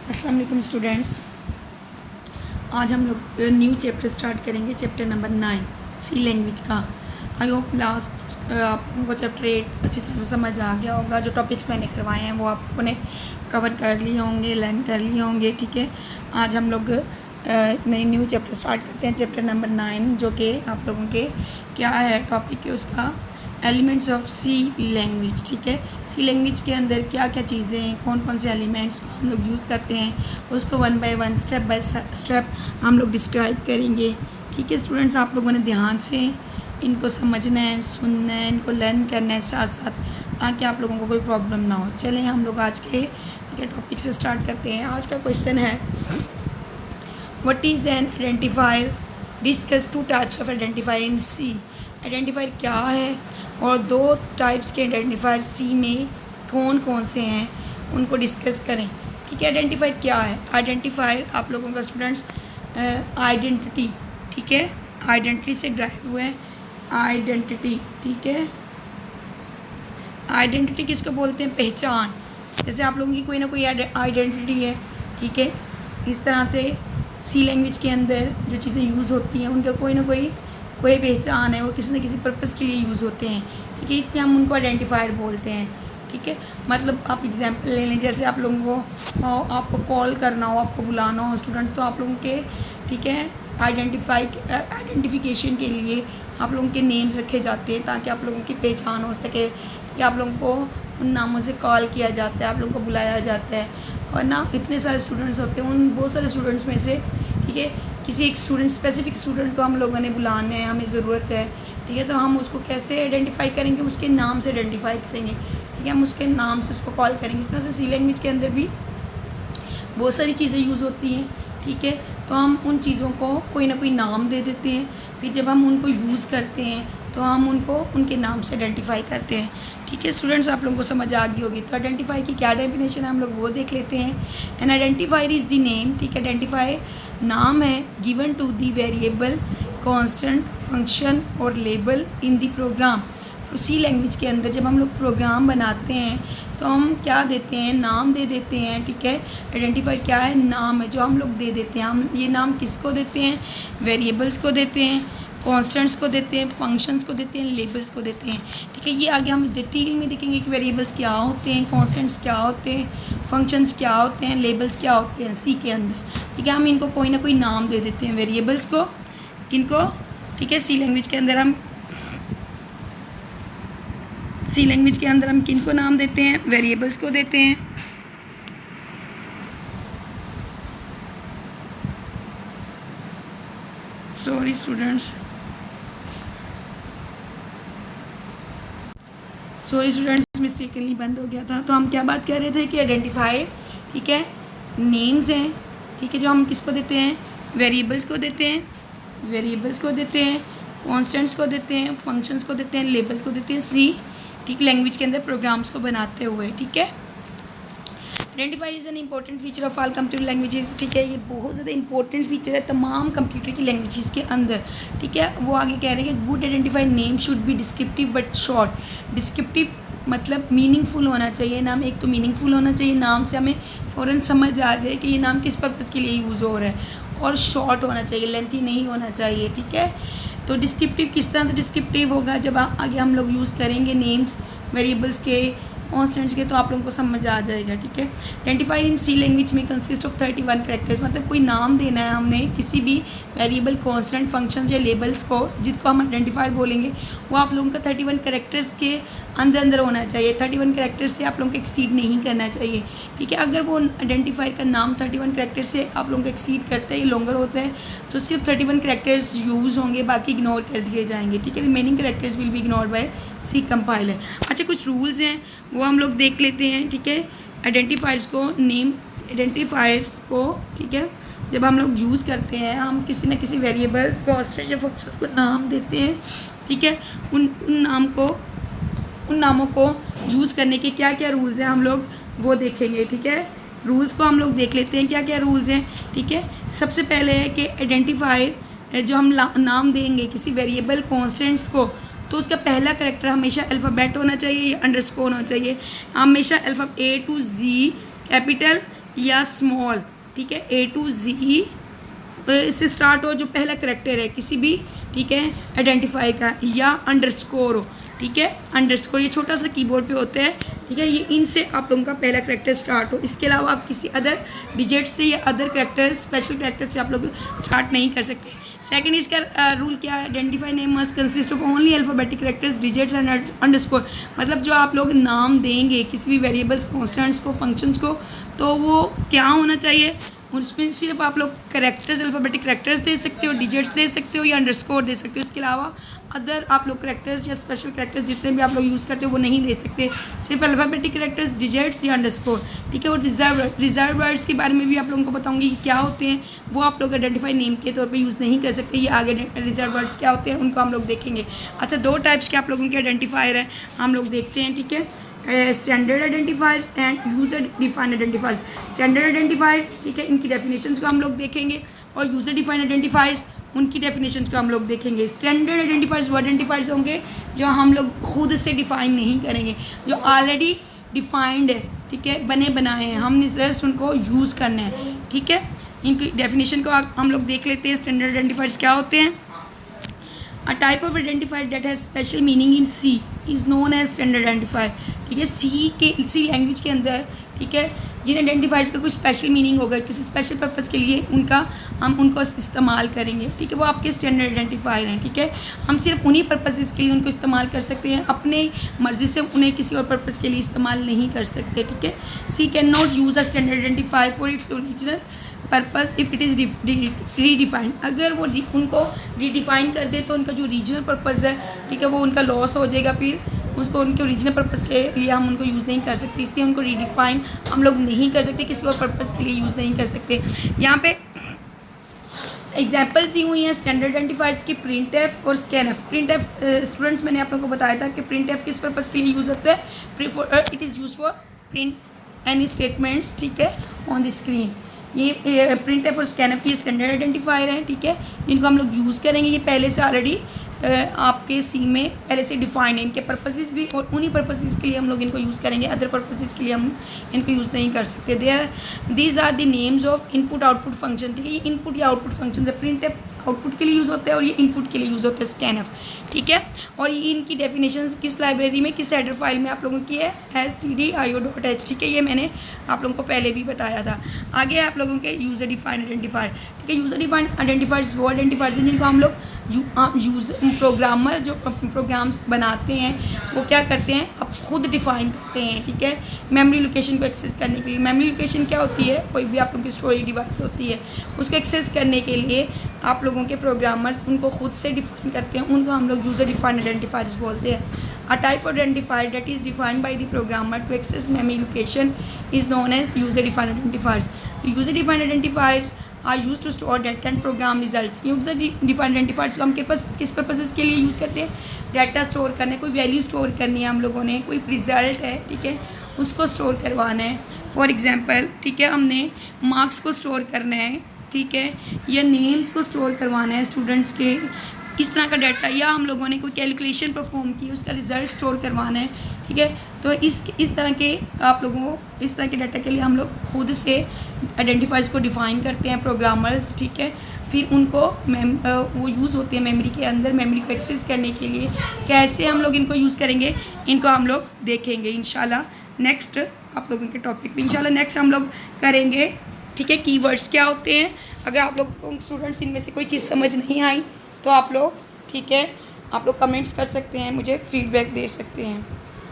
अस्सलाम वालेकुम स्टूडेंट्स। आज हम लोग न्यू चैप्टर स्टार्ट करेंगे, चैप्टर नंबर 9 सी लैंग्वेज का। आई होप लास्ट आप लोगों को चैप्टर 8 अच्छी तरह से समझ आ गया होगा। जो टॉपिक्स मैंने करवाए हैं वो आप लोगों ने कवर कर लिए होंगे, लर्न कर लिए होंगे। ठीक है, आज हम लोग नई न्यू चैप्टर स्टार्ट करते हैं, चैप्टर नंबर 9, जो कि आप लोगों के क्या है टॉपिक है उसका, एलिमेंट्स ऑफ सी लैंग्वेज। ठीक है, सी लैंग्वेज के अंदर क्या क्या चीज़ें हैं, कौन कौन से एलिमेंट्स को हम लोग यूज़ करते हैं, उसको one by one step by step हम लोग डिस्क्राइब करेंगे। ठीक है स्टूडेंट्स, आप लोगों ने ध्यान से इनको समझना है, सुनना है, इनको लर्न करना है साथ साथ, ताकि आप लोगों को कोई प्रॉब्लम ना हो। चलें हम लोग आज के टॉपिक से स्टार्ट करते हैं। आज का क्वेश्चन है, what is an identifier, discuss 2 types of identifier in C. Identifier क्या है और 2 टाइप्स के आइडेंटिफायर सी में कौन कौन से हैं उनको डिस्कस करें। ठीक है, आइडेंटिफायर क्या है? आइडेंटिफायर आप लोगों का स्टूडेंट्स आइडेंटिटी, ठीक है, आइडेंटिटी से ड्राइव हुआ है आइडेंटिटी। ठीक है, आइडेंटिटी किसको बोलते हैं? पहचान। जैसे आप लोगों की कोई ना कोई आइडेंटिटी है। ठीक है, इस तरह से सी लैंग्वेज के अंदर जो चीज़ें यूज़ होती हैं उनका कोई ना कोई पहचान है, वो किसी न किसी पर्पज़ के लिए यूज़ होते हैं। ठीक है, इसलिए हम उनको आइडेंटिफायर बोलते हैं। ठीक है, मतलब आप एग्जांपल ले लें, जैसे आप लोगों को आपको कॉल करना हो, आपको बुलाना हो स्टूडेंट्स, तो आप लोगों के, ठीक है, आइडेंटिफिकेशन के लिए आप लोगों के नेम्स रखे जाते हैं, ताकि आप लोगों की पहचान हो सके कि आप लोगों को उन नामों से कॉल किया जाता है, आप लोगों को बुलाया जाता है। और ना इतने सारे स्टूडेंट्स होते हैं, उन बहुत सारे स्टूडेंट्स में से, ठीक है, किसी एक स्टूडेंट, स्पेसिफिक स्टूडेंट को हम लोगों ने बुलाना है, हमें ज़रूरत है। ठीक है, तो हम उसको कैसे आइडेंटिफाई करेंगे? उसके नाम से आइडेंटिफाई करेंगे। ठीक है, हम उसके नाम से उसको कॉल करेंगे। इस तरह से सी लैंग्वेज के अंदर भी बहुत सारी चीज़ें यूज़ होती हैं। ठीक है, तो हम उन चीज़ों को कोई ना कोई नाम दे देते हैं, फिर जब हम उनको यूज़ करते हैं तो हम उनको उनके नाम से आइडेंटिफाई करते हैं। ठीक है स्टूडेंट्स, आप लोगों को समझ आ गई होगी। तो आइडेंटिफाई की क्या डेफिनेशन है हम लोग वो देख लेते हैं। An identifier is the name, ठीक है, आइडेंटिफाई नाम है, given to the variable, constant, function और label in the program. C language के अंदर जब हम लोग प्रोग्राम बनाते हैं तो हम क्या देते हैं? नाम दे देते हैं। ठीक है, आइडेंटिफाई क्या है? नाम है जो हम लोग दे देते हैं। हम ये नाम किसको देते हैं? वेरिएबल्स को देते हैं, कॉन्स्टेंट्स को देते हैं, फंक्शंस को देते हैं, लेबल्स को देते हैं। ठीक है, ये आगे हम डिटेल में देखेंगे कि वेरिएबल्स क्या होते हैं, कॉन्स्टेंट्स क्या होते हैं, फंक्शंस क्या होते हैं, लेबल्स क्या होते हैं सी के अंदर। ठीक है, हम इनको कोई ना कोई नाम दे देते हैं, वेरिएबल्स को, किनको? ठीक है, सी लैंग्वेज के अंदर हम किनको नाम देते हैं? वेरिएबल्स को देते हैं। सॉरी स्टूडेंट्स, मिस्टेकली बंद हो गया था। तो हम क्या बात कर रहे थे कि आइडेंटिफाई, ठीक है, नेम्स हैं, ठीक है, जो हम किसको देते हैं? वेरिएबल्स को देते हैं, कॉन्स्टेंट्स को देते हैं, फंक्शंस को देते हैं, लेबल्स को देते हैं सी, ठीक, लैंग्वेज के अंदर प्रोग्राम्स को बनाते हुए। ठीक है, identifier is an important feature of all computer languages. ठीक है, ये बहुत ज़्यादा इंपॉर्टेंट फीचर है तमाम कंप्यूटर की लैंग्वेजेस के अंदर। ठीक है, वो आगे कह रहे हैं कि good identified name should be descriptive but short. Descriptive मतलब मीनिंगफुल होना चाहिए नाम, एक तो मीनिंगफुल होना चाहिए, नाम से हमें फ़ौरन समझ आ जाए कि ये नाम किस पर्पज़ के लिए यूज़ हो रहा है, और शॉर्ट होना चाहिए, लेंथी नहीं होना चाहिए। ठीक है, तो डिस्क्रिप्टिव किस तरह से डिस्क्रिप्टिव होगा? जब आगे हम लोग यूज़ करेंगे नेम्स, वेरिएबल्स के, कॉन्स्टेंट्स के, तो आप लोगों को समझ आ जाएगा। ठीक है, आइडेंटिफायर इन सी लैंग्वेज में कंसिस्ट ऑफ 31 कैरेक्टर्स। मतलब कोई नाम देना है हमने किसी भी वेरिएबल, कांस्टेंट, फंक्शंस या लेबल्स को, जिसको हम आइडेंटिफायर बोलेंगे, वो आप लोगों का 31 कैरेक्टर्स के अंदर होना चाहिए। 31 कैरेक्टर्स से आप लोगों को एक्सीड नहीं करना चाहिए। ठीक है, अगर वो आइडेंटिफायर का नाम 31 कैरेक्टर्स से आप लोगों को एक्सीड करता है, लॉन्गर होता है, तो सिर्फ 31 कैरेक्टर्स यूज़ होंगे, बाकी इग्नोर कर दिए जाएंगे। ठीक है, remaining characters will be ignored by C compiler. अच्छा, कुछ रूल्स हैं वो हम लोग देख लेते हैं। ठीक है, आइडेंटिफायर्स को, ठीक है, जब हम लोग यूज़ करते हैं, हम किसी न किसी वेरिएबल, कॉन्स्टेंट या फंक्शंस को नाम देते हैं। ठीक है, उन नामों को यूज़ करने के क्या क्या रूल्स हैं हम लोग वो देखेंगे। ठीक है, रूल्स को हम लोग देख लेते हैं क्या क्या रूल्स हैं। ठीक है, सबसे पहले है कि आइडेंटिफायर जो हम नाम देंगे किसी वेरिएबल, कॉन्स्टेंट्स को, तो उसका पहला कैरेक्टर हमेशा अल्फ़ाबेट होना चाहिए या अंडरस्कोर होना चाहिए। हमेशा A to Z कैपिटल या स्मॉल, ठीक है, A to Z इससे स्टार्ट हो जो पहला करेक्टर है किसी भी, ठीक है, आइडेंटिफाई का, या अंडरस्कोर हो, ठीक है, अंडरस्कोर ये छोटा सा कीबोर्ड पे होता है, ठीक है, ये इनसे आप लोगों का पहला करेक्टर स्टार्ट हो। इसके अलावा आप किसी अदर डिजिट से या अदर करेक्टर, स्पेशल करेक्टर से आप लोग स्टार्ट नहीं कर सकते। सेकंड इसका रूल क्या है, identify name must consist of only alphabetic characters, digits and underscore. मतलब जो आप लोग नाम देंगे किसी भी वेरिएबल्स, कॉन्स्टेंट्स को, फंक्शंस को, तो वो क्या होना चाहिए, उसमें सिर्फ आप लोग करेक्टर्स, अल्फ़ाबेटिक करेक्टर्स दे सकते हो, डिजिट्स दे सकते हो या अंडरस्कोर दे सकते हो। इसके अलावा अदर आप लोग करेक्टर्स या स्पेशल करेक्टर्स जितने भी आप लोग यूज़ करते हो वो नहीं दे सकते, सिर्फ अल्फ़ाबेटिक करेक्टर्स, डिजिट्स या अंडरस्कोर, ठीक है। और रिजर्व वर्ड्स के बारे में भी आप लोगों को बताऊंगी कि क्या होते हैं, वो आप लोग आइडेंटिफाई नेम के तौर पे यूज़ नहीं कर सकते। ये आगे रिजर्व वर्ड्स क्या होते हैं उनको हम लोग देखेंगे। अच्छा, दो टाइप्स के आप लोगों के आइडेंटिफायर हैं, हम लोग देखते हैं, ठीक है, standard identifiers end user defined identifiers. Standard identifiers, ठीक है, इनकी डेफिनेशंस को हम लोग देखेंगे, और यूज़र डिफाइंड आइडेंटिफायर्स उनकी डेफिनेशंस को हम लोग देखेंगे। स्टैंडर्ड आइडेंटिफायर्स वो आइडेंटिफायर्स होंगे जो हम लोग खुद से डिफाइन नहीं करेंगे, जो ऑलरेडी डिफाइंड है, ठीक है, बने बनाए हैं, हमने जस्ट उनको यूज़ करना है, ठीक है। इनकी डेफिनेशन को हम लोग देख लेते हैं। स्टैंडर्ड आइडेंटिफायर्स क्या होते हैं। A type of identifier that has special meaning in C is known as standard identifier, ठीक है। सी लैंग्वेज के अंदर, ठीक है, जिन आइडेंटिफायर्स का कोई स्पेशल मीनिंग होगा किसी स्पेशल पर्पज़ के लिए, हम उनको इस्तेमाल करेंगे, ठीक है, वो आपके स्टैंडर्ड आइडेंटिफायर हैं, ठीक है। हम सिर्फ उन्हीं पर्पसेस के लिए उनको इस्तेमाल कर सकते हैं, अपने मर्ज़ी से उन्हें किसी और पर्पज़ के लिए इस्तेमाल नहीं कर सकते, ठीक है। C can not use a standard identifier for its original purpose if it is redefined. अगर वो उनको रीडिफाइन कर दे तो उनका जो रीजनल पर्पज़ है, ठीक है, वो उनका लॉस हो जाएगा, फिर उसको उनके ओरिजिनल पर्पज़ के लिए हम उनको यूज़ नहीं कर सकते, इसलिए उनको रीडिफाइन हम लोग नहीं कर सकते, किसी और पर्पज़ के लिए यूज़ नहीं कर सकते। यहाँ पे एग्जाम्पल्स दी हुई हैं स्टैंडर्ड आइडेंटिफायर्स की, प्रिंट एफ और scan F. Print F students मैंने आप लोगों को बताया था कि प्रिंट एफ किस पर्पज़ के लिए यूज़ होता है, it is use for print any statements, ठीक है, ऑन द स्क्रीन। ये प्रिंट एफ और स्कैन एफ ये स्टैंडर्ड आइडेंटिफायर हैं, ठीक है, इनको हम लोग यूज़ करेंगे। ये पहले से ऑलरेडी आपके सी में पहले से डिफाइन है, इनके पर्पसेस भी, और उन्हीं पर्पसेस के लिए हम लोग इनको यूज़ करेंगे, अदर पर्पसेस के लिए हम इनको यूज़ नहीं कर सकते। These are the names of input output function, ठीक है, ये इनपुट या आउटपुट फंक्शन है। प्रिंट एफ आउटपुट के लिए यूज़ होता है और ये इनपुट के लिए यूज़ होता है स्कैन एफ, ठीक है। और ये इनकी डेफिनेशंस किस लाइब्रेरी में, किस हेडर फाइल में आप लोगों की है, stdio.h, ठीक है, ये मैंने आप लोगों को पहले भी बताया था। आगे आप लोगों के यूज़र डिफाइंड आइडेंटिफायर, ठीक है। यूज़र डिफाइंड आइडेंटिफायर्स वो आइडेंटिफायर्स हैं जिनको हम लोग प्रोग्रामर जो प्रोग्राम्स बनाते हैं वो क्या करते हैं, अब खुद डिफ़ाइन करते हैं, ठीक है, मेमोरी लोकेशन को एक्सेस करने के लिए। मेमोरी लोकेशन क्या होती है, कोई भी आप लोगों की स्टोरेज डिवाइस होती है, उसको एक्सेस करने के लिए आप लोगों के प्रोग्रामर्स उनको खुद से डिफ़ाइन करते हैं, उनको हम लोग यूज़र डिफाइंड आइडेंटिफायर्स बोलते हैं। A type of identifier that is defined by the programmer to access memory location is known as user-defined identifiers. The user-defined identifiers are used to store data and program results. User-defined identifiers को हम किस purposes के लिए use करते हैं, data store करने, कोई value store करनी है हम लोगों ने, कोई रिजल्ट है, ठीक है, उसको स्टोर करवाना है। फॉर एग्जांपल, ठीक है, हमने मार्क्स को स्टोर करना है, ठीक है, या नेम्स को स्टोर करवाना है स्टूडेंट्स के, इस तरह का डाटा, या हम लोगों ने कोई कैलकुलेशन परफॉर्म की उसका रिज़ल्ट स्टोर करवाना है, ठीक है। तो इस तरह के आप लोगों को इस तरह के डाटा के लिए हम लोग खुद से आइडेंटिफायर्स को डिफ़ाइन करते हैं प्रोग्रामर्स, ठीक है। फिर उनको वो यूज़ होते हैं मेमोरी के अंदर, मेमोरी को एक्सेस करने के लिए। कैसे हम लोग इनको यूज़ करेंगे, इनको हम लोग देखेंगे इंशाल्लाह नेक्स्ट आप लोगों के टॉपिक पे। इंशाल्लाह नेक्स्ट हम लोग करेंगे, ठीक है, कीवर्ड्स क्या होते हैं। अगर आप लोग को स्टूडेंट्स इनमें से कोई चीज़ समझ नहीं आई तो आप लोग, ठीक है, आप लोग कमेंट्स कर सकते हैं, मुझे फीडबैक दे सकते हैं।